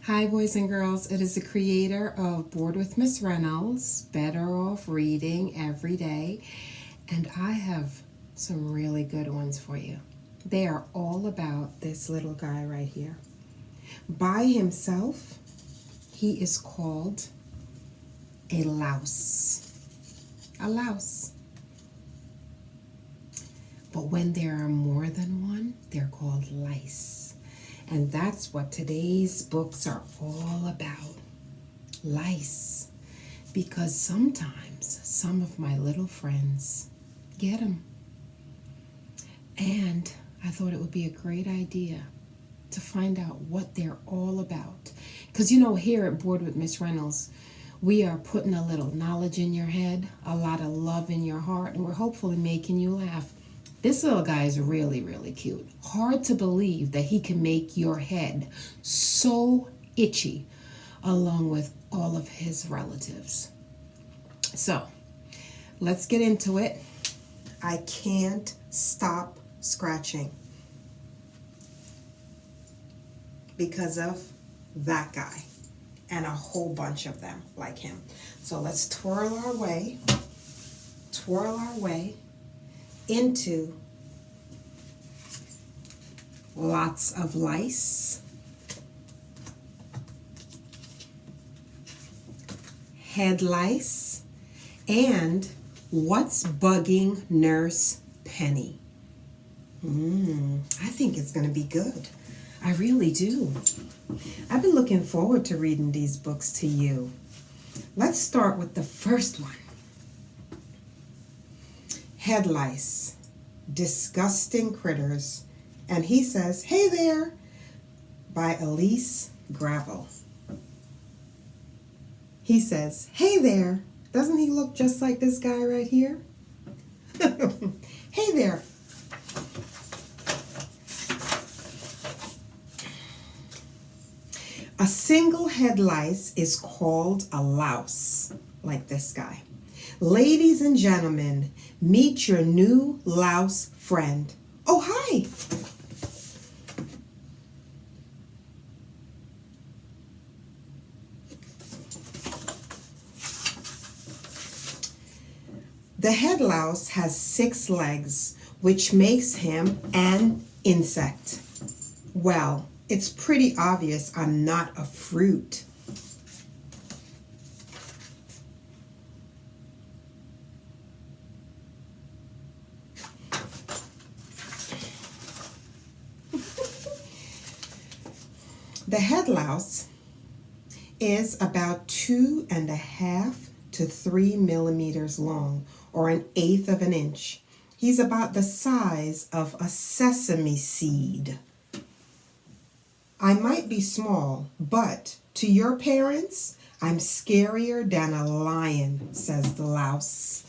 Hi, boys and girls. It is the creator of Bored with Miss Reynolds, Better Off Reading Every Day, and I have some really good ones for you. They are all about this little guy right here. By himself, he is called a louse. A louse. But when there are more than one, they're called lice. And that's what today's books are all about. Lice. Because sometimes some of my little friends get them. And I thought it would be a great idea to find out what they're all about. Because here at Bored with Miss Reynolds, we are putting a little knowledge in your head, a lot of love in your heart, and we're hopefully making you laugh. This little guy is really, really cute. Hard to believe that he can make your head so itchy along with all of his relatives. So, let's get into it. I can't stop scratching because of that guy and a whole bunch of them like him. So let's twirl our way into lots of lice, head lice, and what's bugging Nurse Penny. I think it's going to be good. I really do. I've been looking forward to reading these books to you. Let's start with the first one. Head lice, disgusting critters. And he says, "Hey there," by Elise Gravel. He says, "Hey there." Doesn't he look just like this guy right here? Hey there. A single head lice is called a louse, like this guy. Ladies and gentlemen, meet your new louse friend. Oh, hi. The head louse has 6 legs, which makes him an insect. Well, it's pretty obvious I'm not a fruit. The head louse is about 2.5 to 3 millimeters long, or 1/8 of an inch. He's about the size of a sesame seed. I might be small, but to your parents, I'm scarier than a lion, says the louse.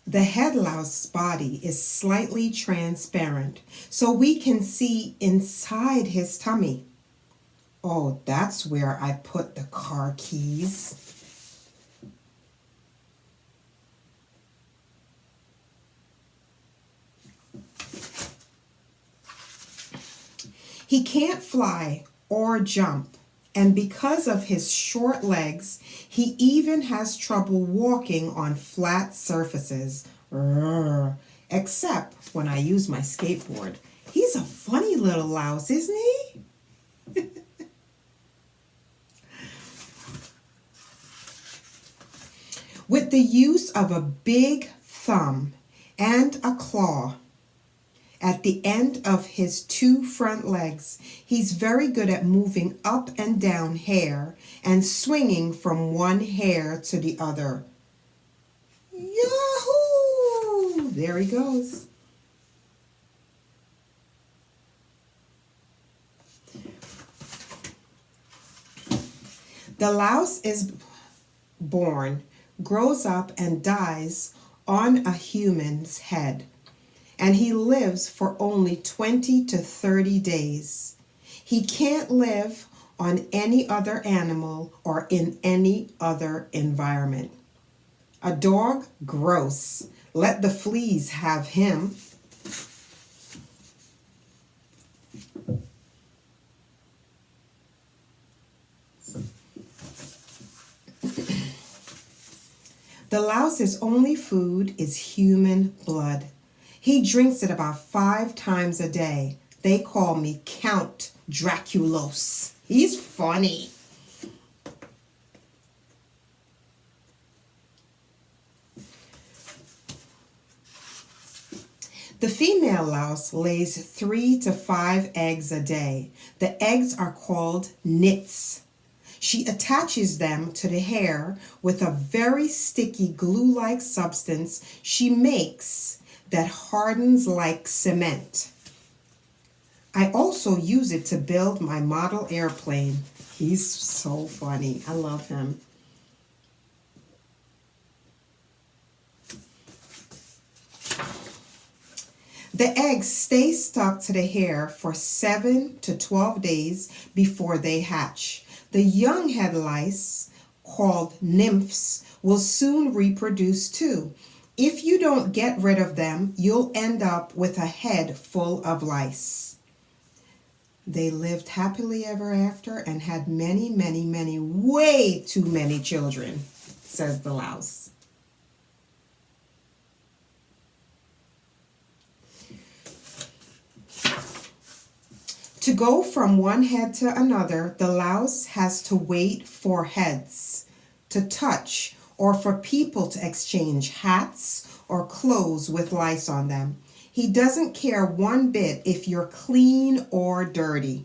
The head louse's body is slightly transparent, so we can see inside his tummy. Oh, that's where I put the car keys. He can't fly or jump, and because of his short legs, he even has trouble walking on flat surfaces. Except when I use my skateboard. He's a funny little louse, isn't he? With the use of a big thumb and a claw at the end of his 2 front legs, he's very good at moving up and down hair and swinging from one hair to the other. Yahoo! There he goes. The louse is born, grows up, and dies on a human's head. And he lives for only 20 to 30 days. He can't live on any other animal or in any other environment. A dog? Gross. Let the fleas have him. The louse's only food is human blood. He drinks it about 5 times a day. They call me Count Draculos. He's funny. The female louse lays 3 to 5 eggs a day. The eggs are called nits. She attaches them to the hair with a very sticky glue-like substance she makes that hardens like cement. I also use it to build my model airplane. He's so funny. I love him. The eggs stay stuck to the hair for 7 to 12 days before they hatch. The young head lice, called nymphs, will soon reproduce too. If you don't get rid of them, you'll end up with a head full of lice. They lived happily ever after and had many, many, many, way too many children, says the louse. To go from one head to another, the louse has to wait for heads to touch or for people to exchange hats or clothes with lice on them. He doesn't care one bit if you're clean or dirty.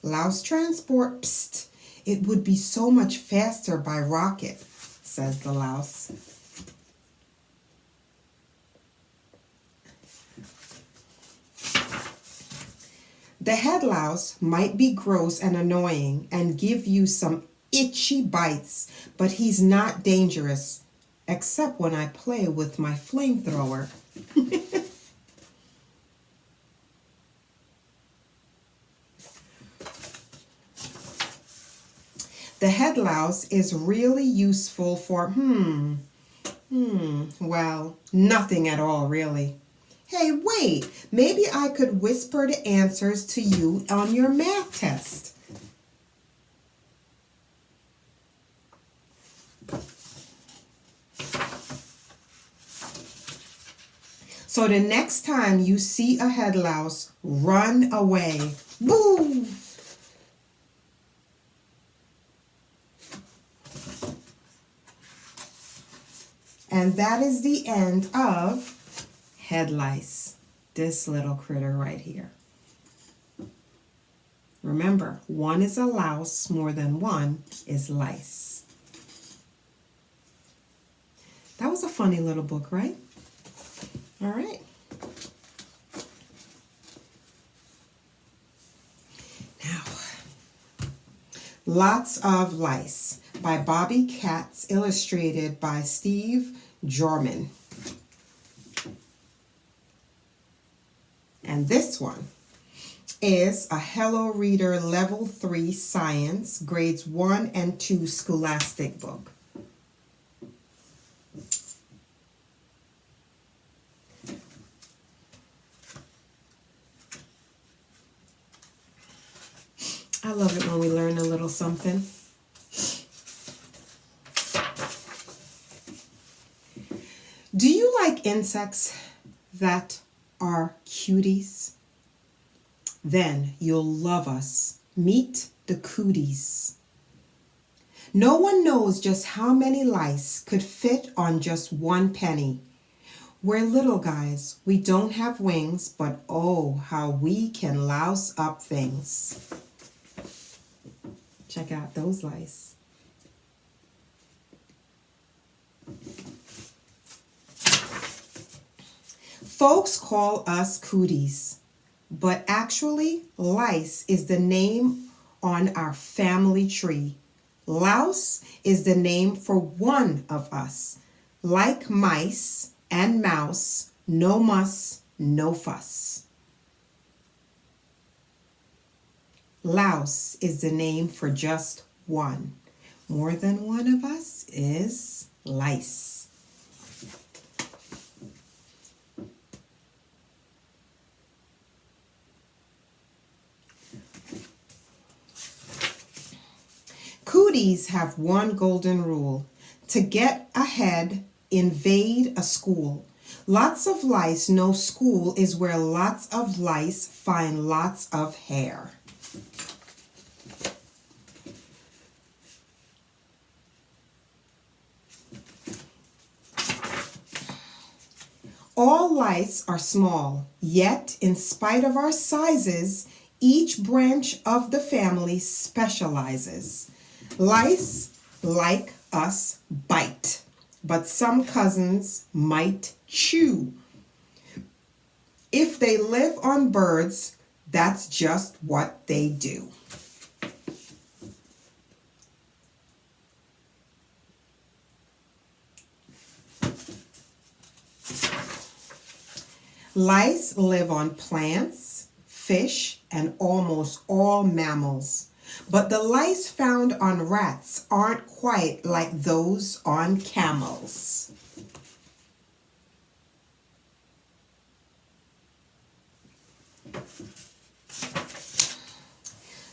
Louse transport, psst, it would be so much faster by rocket, says the louse. The head louse might be gross and annoying and give you some itchy bites, but he's not dangerous, except when I play with my flamethrower. The head louse is really useful for, well, nothing at all, really. Hey, wait, maybe I could whisper the answers to you on your math test. So the next time you see a head louse, run away. Boo! And that is the end of head lice, this little critter right here. Remember, one is a louse, more than one is lice. That was a funny little book, right? All right. Now, Lots of Lice by Bobby Katz, illustrated by Steve Jorman. And this one is a Hello Reader Level 3 Science, Grades 1 and 2 Scholastic book. I love it when we learn a little something. Do you like insects that are cuties? Then you'll love us. Meet the cooties. No one knows just how many lice could fit on just one penny. We're little guys. We don't have wings, but oh, how we can louse up things. Check out those lice. Folks call us cooties, but actually lice is the name on our family tree. Louse is the name for one of us. Like mice and mouse, no muss, no fuss. Louse is the name for just one. More than one of us is lice. Cooties have one golden rule: to get ahead, invade a school. Lots of lice, no school is where lots of lice find lots of hair. All lice are small, yet in spite of our sizes, each branch of the family specializes. Lice, like us, bite, but some cousins might chew. If they live on birds, that's just what they do. Lice live on plants, fish, and almost all mammals. But the lice found on rats aren't quite like those on camels.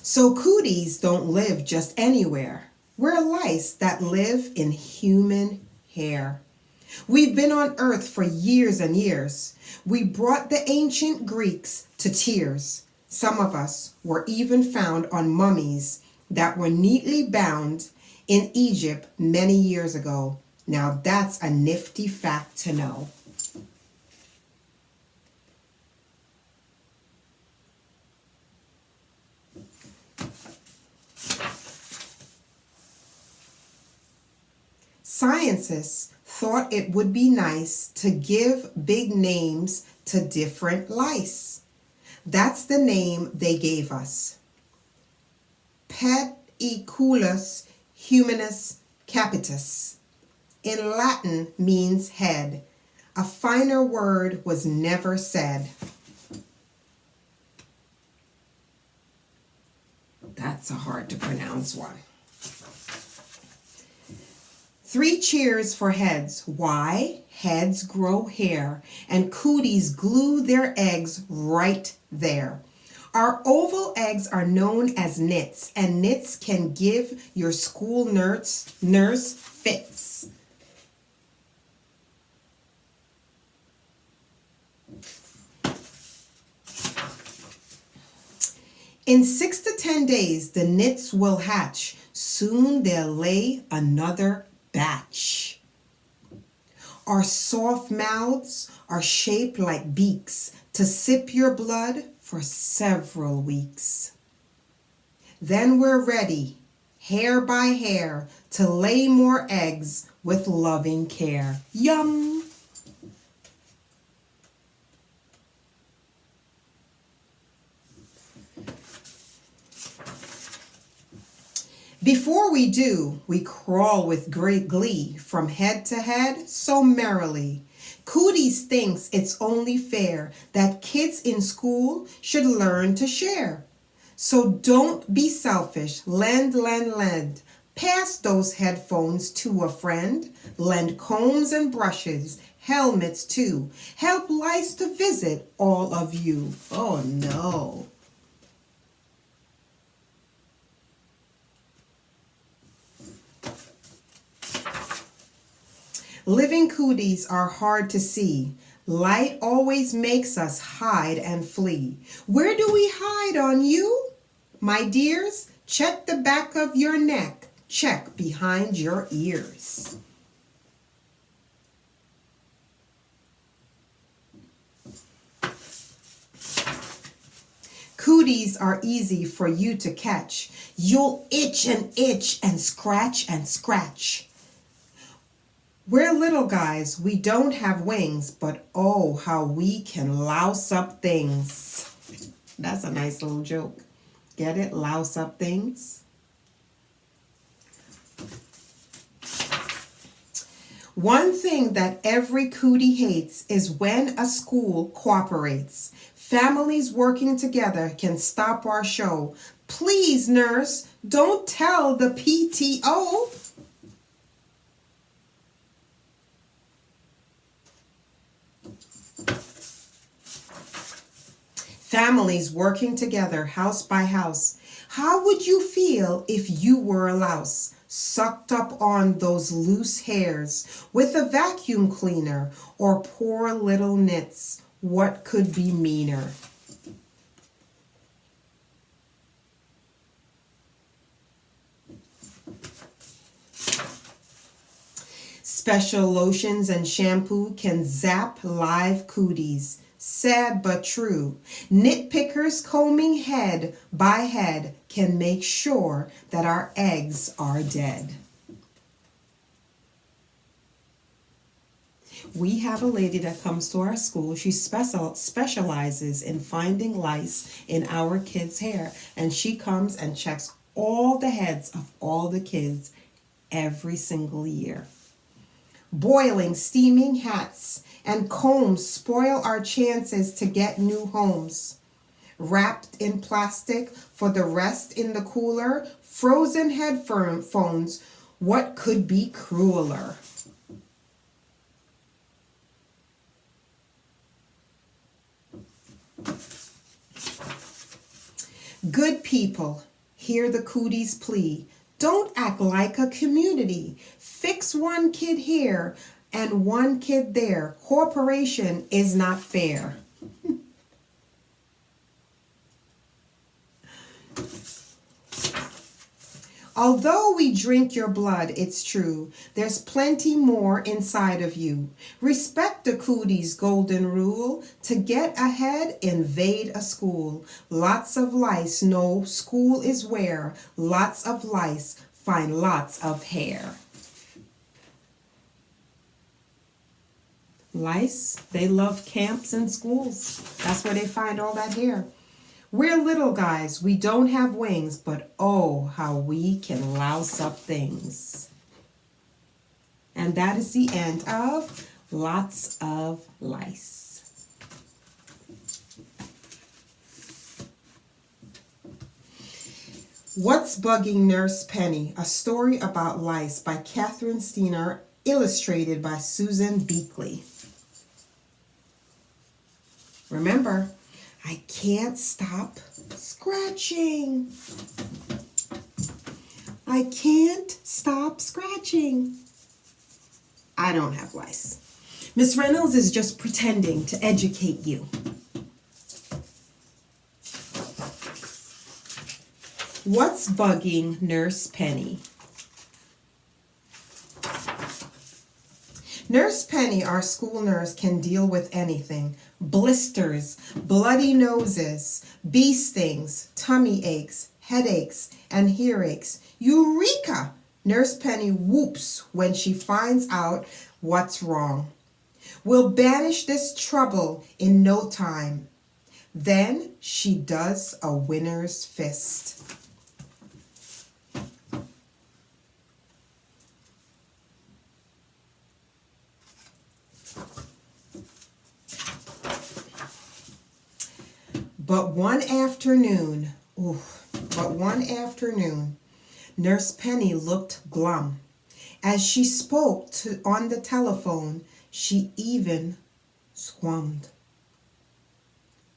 So cooties don't live just anywhere. We're lice that live in human hair. We've been on earth for years and years. We brought the ancient Greeks to tears. Some of us were even found on mummies that were neatly bound in Egypt many years ago. Now that's a nifty fact to know. Scientists thought it would be nice to give big names to different lice. That's the name they gave us. Pediculus humanus capitis. In Latin means head. A finer word was never said. That's a hard to pronounce one. 3 cheers for heads. Why? Heads grow hair, and cooties glue their eggs right there. Our oval eggs are known as nits, and nits can give your school nurse fits. In 6 to 10 days, the nits will hatch. Soon they'll lay another batch. Our soft mouths are shaped like beaks to sip your blood for several weeks. Then we're ready, hair by hair, to lay more eggs with loving care. Yum! Before we do, we crawl with great glee from head to head so merrily. Cooties thinks it's only fair that kids in school should learn to share. So don't be selfish, lend. Pass those headphones to a friend. Lend combs and brushes, helmets too. Help lice to visit all of you. Oh no. Living cooties are hard to see. Light always makes us hide and flee. Where do we hide on you? My dears, check the back of your neck. Check behind your ears. Cooties are easy for you to catch. You'll itch and scratch and scratch. We're little guys, we don't have wings, but oh, how we can louse up things. That's a nice little joke. Get it? Louse up things. One thing that every cootie hates is when a school cooperates. Families working together can stop our show. Please, nurse, don't tell the PTO. Families working together, house by house. How would you feel if you were a louse, sucked up on those loose hairs with a vacuum cleaner, or poor little nits? What could be meaner? Special lotions and shampoo can zap live cooties. Sad but true. Nitpickers combing head by head can make sure that our eggs are dead. We have a lady that comes to our school. She specializes in finding lice in our kids' hair. And she comes and checks all the heads of all the kids every single year. Boiling, steaming hats and combs spoil our chances to get new homes. Wrapped in plastic for the rest in the cooler, frozen headphones, what could be crueler? Good people, hear the cooties' plea. Don't act like a community. Fix one kid here and one kid there. Cooperation is not fair. Although we drink your blood, it's true, there's plenty more inside of you. Respect the cooties' golden rule. To get ahead, invade a school. Lots of lice know school is where lots of lice find lots of hair. Lice, they love camps and schools. That's where they find all that hair. We're little guys, we don't have wings, but oh, how we can louse up things. And that is the end of Lots of Lice. What's Bugging Nurse Penny? A story about lice by Catherine Steiner, illustrated by Susan Beakley. Remember, I can't stop scratching. I can't stop scratching. I don't have lice. Miss Reynolds is just pretending to educate you. What's bugging Nurse Penny? Nurse Penny, our school nurse, can deal with anything. Blisters, bloody noses, bee stings, tummy aches, headaches, and earaches. Eureka! Nurse Penny whoops when she finds out what's wrong. We'll banish this trouble in no time. Then she does a winner's fist. But one afternoon, Nurse Penny looked glum. As she spoke on the telephone, she even squirmed.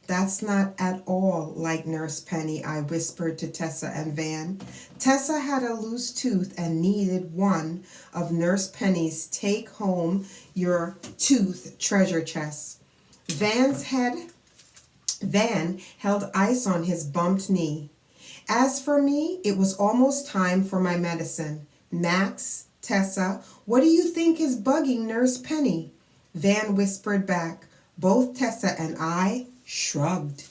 That's not at all like Nurse Penny, I whispered to Tessa and Van. Tessa had a loose tooth and needed one of Nurse Penny's take home your tooth treasure chests. Van held ice on his bumped knee. As for me, it was almost time for my medicine. Max, Tessa, what do you think is bugging Nurse Penny? Van whispered back. Both Tessa and I shrugged.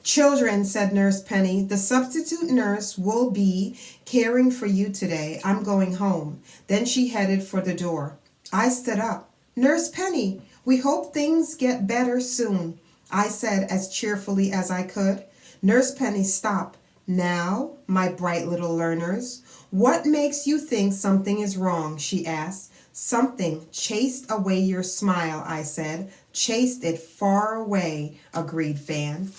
Children, said Nurse Penny, the substitute nurse will be caring for you today. I'm going home. Then she headed for the door. I stood up. Nurse Penny, we hope things get better soon, I said as cheerfully as I could. Nurse Penny stopped. Now, my bright little learners, what makes you think something is wrong? She asked. Something chased away your smile, I said. Chased it far away, agreed Van.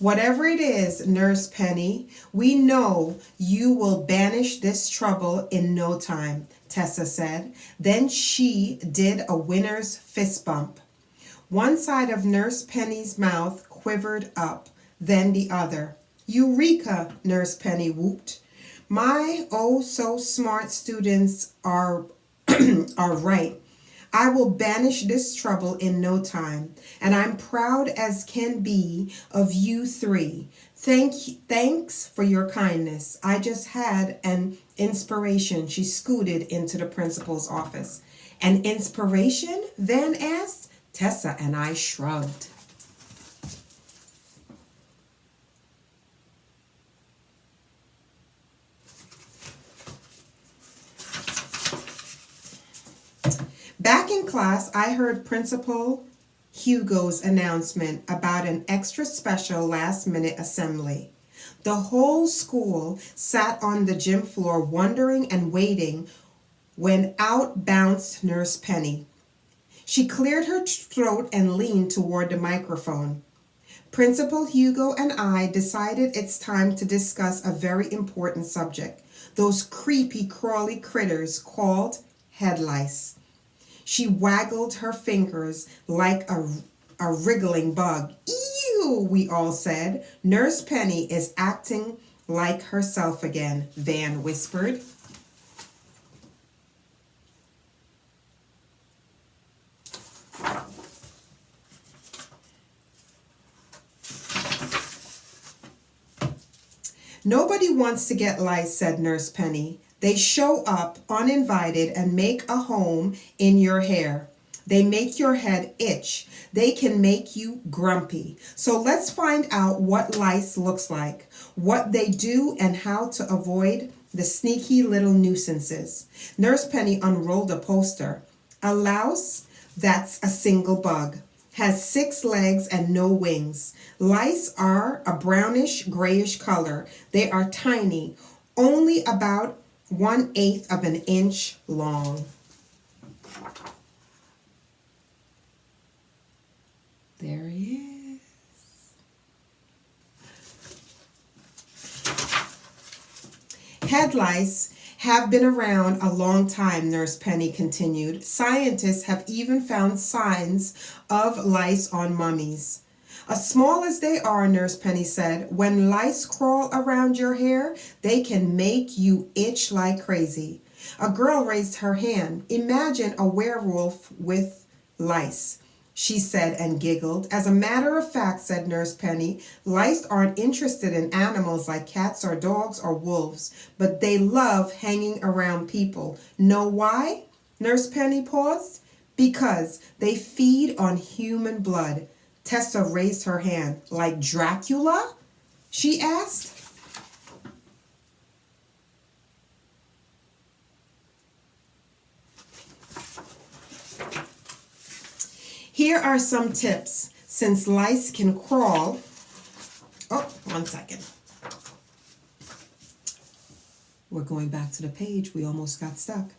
Whatever it is, Nurse Penny, we know you will banish this trouble in no time, Tessa said. Then she did a winner's fist bump. One side of Nurse Penny's mouth quivered up, then the other. Eureka, Nurse Penny whooped. My oh so smart students are are right. I will banish this trouble in no time, and I'm proud as can be of you three. Thanks for your kindness. I just had an inspiration. She scooted into the principal's office. An inspiration? Van asked. Tessa and I shrugged. Back in class, I heard Principal Hugo's announcement about an extra special last-minute assembly. The whole school sat on the gym floor wondering and waiting when out bounced Nurse Penny. She cleared her throat and leaned toward the microphone. Principal Hugo and I decided it's time to discuss a very important subject, those creepy crawly critters called head lice. She waggled her fingers like a wriggling bug. Ew, we all said. Nurse Penny is acting like herself again, Van whispered. Nobody wants to get lice, said Nurse Penny. They show up uninvited and make a home in your hair. They make your head itch. They can make you grumpy. So let's find out what lice looks like, what they do, and how to avoid the sneaky little nuisances. Nurse Penny unrolled a poster. A louse, that's a single bug, has 6 legs and no wings. Lice are a brownish grayish color. They are tiny, only about 1/8 of an inch long. There he is. Head lice have been around a long time, Nurse Penny continued. Scientists have even found signs of lice on mummies. As small as they are, Nurse Penny said, when lice crawl around your hair, they can make you itch like crazy. A girl raised her hand. Imagine a werewolf with lice, she said and giggled. As a matter of fact, said Nurse Penny, lice aren't interested in animals like cats or dogs or wolves, but they love hanging around people. Know why? Nurse Penny paused. Because they feed on human blood. Tessa raised her hand. Like Dracula? She asked. Here are some tips. Since lice can crawl. Oh, 1 second. We're going back to the page. We almost got stuck.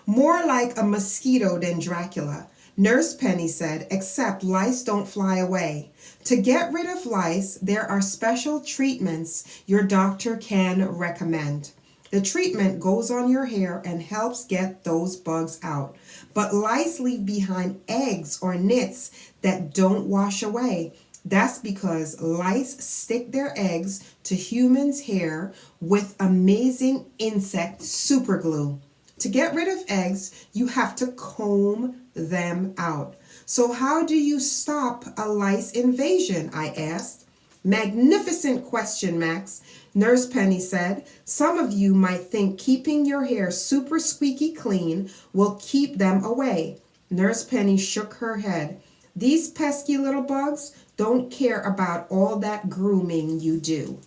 More like a mosquito than Dracula. Nurse Penny said, except lice don't fly away. To get rid of lice, there are special treatments your doctor can recommend. The treatment goes on your hair and helps get those bugs out. But lice leave behind eggs or nits that don't wash away. That's because lice stick their eggs to humans' hair with amazing insect superglue. To get rid of eggs, you have to comb them out. So how do you stop a lice invasion? I asked. Magnificent question, Max. Nurse Penny said, some of you might think keeping your hair super squeaky clean will keep them away. Nurse Penny shook her head. These pesky little bugs don't care about all that grooming you do.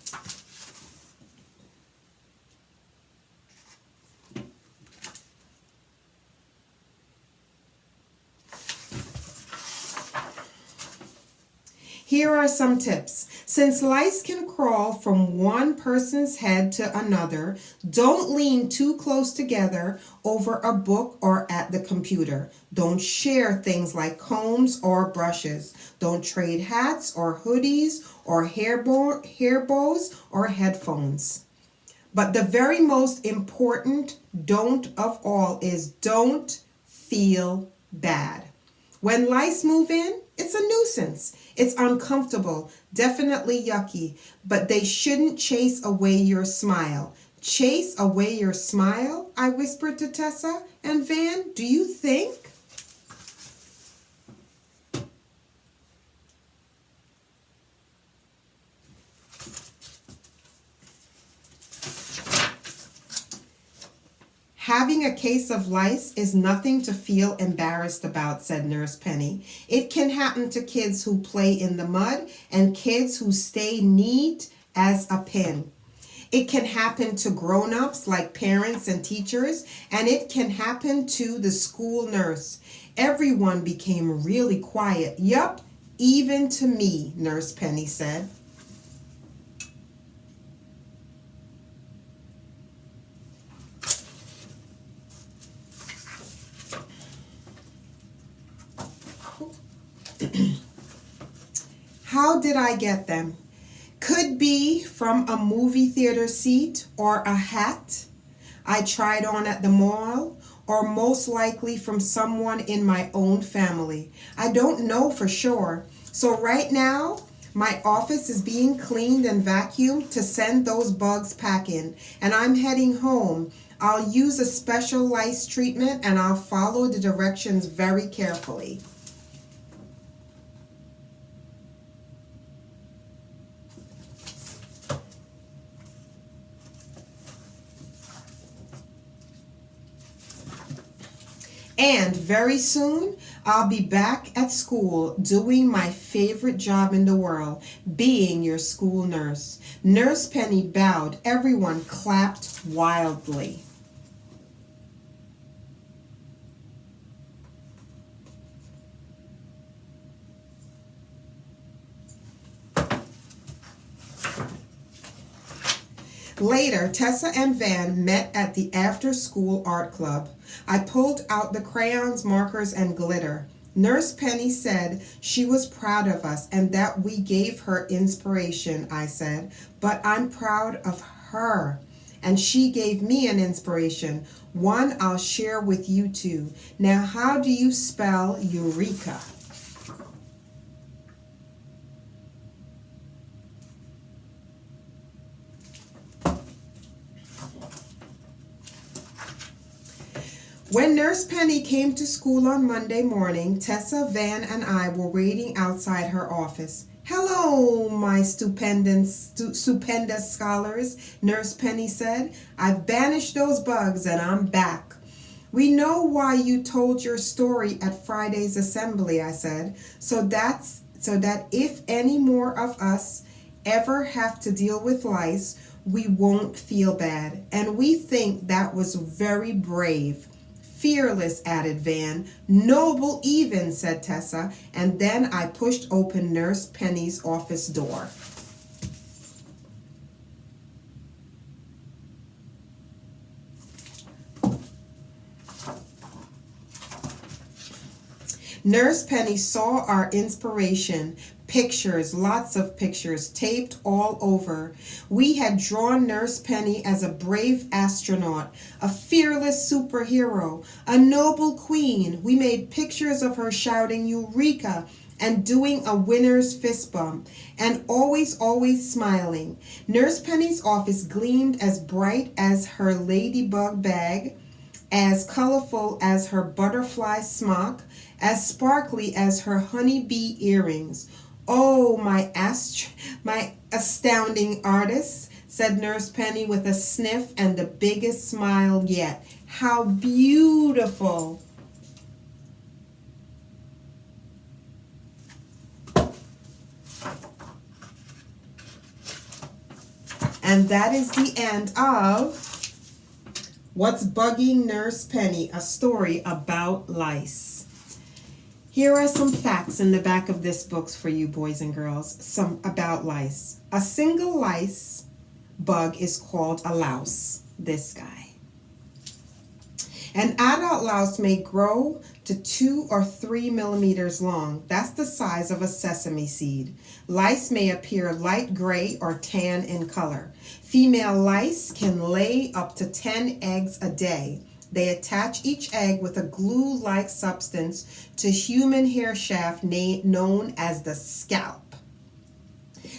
Here are some tips. Since lice can crawl from one person's head to another, don't lean too close together over a book or at the computer. Don't share things like combs or brushes. Don't trade hats or hoodies or hair bows or headphones. But the very most important don't of all is don't feel bad. When lice move in, it's a nuisance. It's uncomfortable, definitely yucky, but they shouldn't chase away your smile. Chase away your smile? I whispered to Tessa and Van. Do you think? Having a case of lice is nothing to feel embarrassed about, said Nurse Penny. It can happen to kids who play in the mud and kids who stay neat as a pin. It can happen to grown-ups like parents and teachers, and it can happen to the school nurse. Everyone became really quiet. Yup, even to me, Nurse Penny said. How did I get them? Could be from a movie theater seat or a hat I tried on at the mall, or most likely from someone in my own family. I don't know for sure. So right now, my office is being cleaned and vacuumed to send those bugs packing, and I'm heading home. I'll use a special lice treatment and I'll follow the directions very carefully. And very soon, I'll be back at school doing my favorite job in the world, being your school nurse. Nurse Penny bowed. Everyone clapped wildly. Later, Tessa and Van met at the after-school art club. I pulled out the crayons, markers, and glitter. Nurse Penny said she was proud of us and that we gave her inspiration, I said. But I'm proud of her. And she gave me an inspiration, one I'll share with you too. Now, how do you spell Eureka? When Nurse Penny came to school on Monday morning, Tessa, Van, and I were waiting outside her office. Hello, my stupendous scholars, Nurse Penny said. I've banished those bugs and I'm back. We know why you told your story at Friday's assembly, I said, so that if any more of us ever have to deal with lice, we won't feel bad. And we think that was very brave. Fearless, added Van. Noble even, said Tessa, and then I pushed open Nurse Penny's office door. Nurse Penny saw our inspiration. Pictures, lots of pictures, taped all over. We had drawn Nurse Penny as a brave astronaut, a fearless superhero, a noble queen. We made pictures of her shouting Eureka and doing a winner's fist bump, and always, always smiling. Nurse Penny's office gleamed as bright as her ladybug bag, as colorful as her butterfly smock, as sparkly as her honeybee earrings. Oh, my astounding artist, said Nurse Penny with a sniff and the biggest smile yet. How beautiful. And that is the end of What's Bugging Nurse Penny, a story about lice. Here are some facts in the back of this book for you boys and girls, some about lice. A single lice bug is called a louse, this guy. An adult louse may grow to 2 or 3 millimeters long. That's the size of a sesame seed. Lice may appear light gray or tan in color. Female lice can lay up to 10 eggs a day. They attach each egg with a glue-like substance to human hair shaft known as the scalp.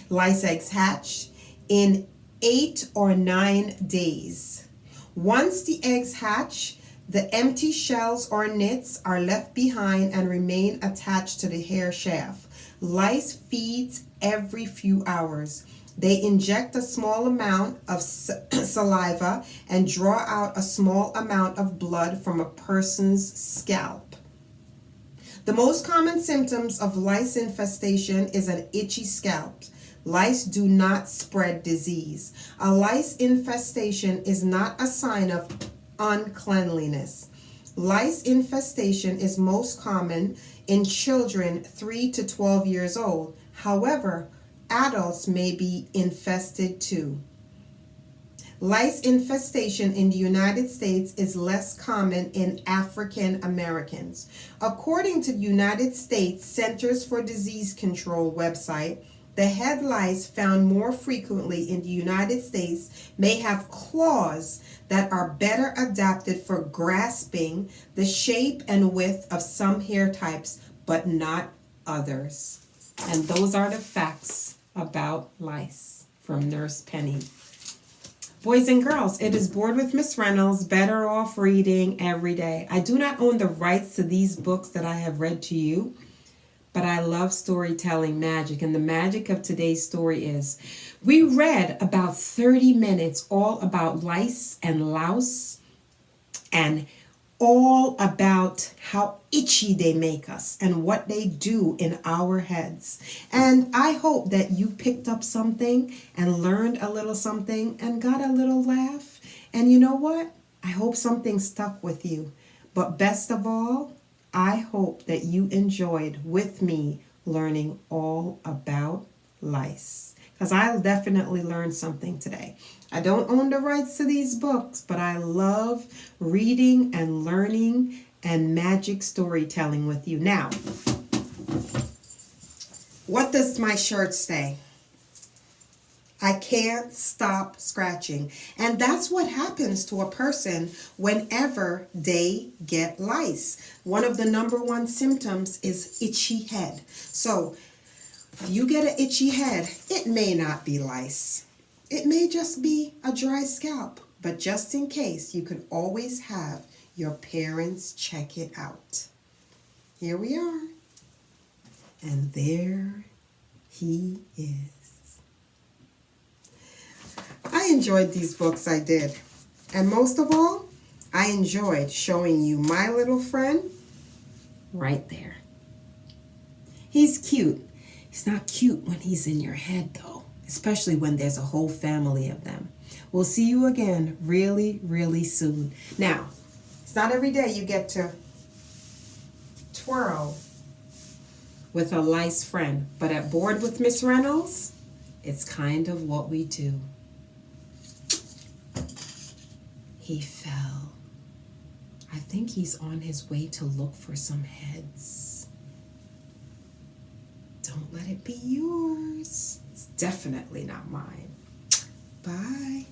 Lice eggs hatch in 8 or 9 days. Once the eggs hatch, the empty shells or nits are left behind and remain attached to the hair shaft. Lice feeds every few hours. They inject a small amount of saliva and draw out a small amount of blood from a person's scalp. The most common symptoms of lice infestation is an itchy scalp. Lice do not spread disease. A lice infestation is not a sign of uncleanliness. Lice infestation is most common in children 3 to 12 years old. However, adults may be infested too. Lice infestation in the United States is less common in African Americans. According to the United States Centers for Disease Control website, the head lice found more frequently in the United States may have claws that are better adapted for grasping the shape and width of some hair types, but not others. And those are the facts about lice from Nurse Penny. Boys and girls, it is Bored with Miss Reynolds, better off reading every day. I do not own the rights to these books that I have read to you, but I love storytelling magic, and the magic of today's story is we read about 30 minutes all about lice and louse and all about how itchy they make us and what they do in our heads. And I hope that you picked up something and learned a little something and got a little laugh. And you know what? I hope something stuck with you. But best of all, I hope that you enjoyed with me learning all about lice, because I definitely learned something today. I don't own the rights to these books, but I love reading and learning and magic storytelling with you. Now, what does my shirt say? I can't stop scratching. And that's what happens to a person whenever they get lice. One of the number one symptoms is itchy head. So if you get an itchy head, it may not be lice. It may just be a dry scalp. But just in case, you can always have your parents check it out. Here we are. And there he is. I enjoyed these books, I did. And most of all, I enjoyed showing you my little friend right there. He's cute. He's not cute when he's in your head, though, especially when there's a whole family of them. We'll see you again really, really soon. Now, it's not every day you get to twirl with a lice friend, but at Bored with Miss Reynolds, it's kind of what we do. He fell. I think he's on his way to look for some heads. Don't let it be yours. It's definitely not mine. Bye.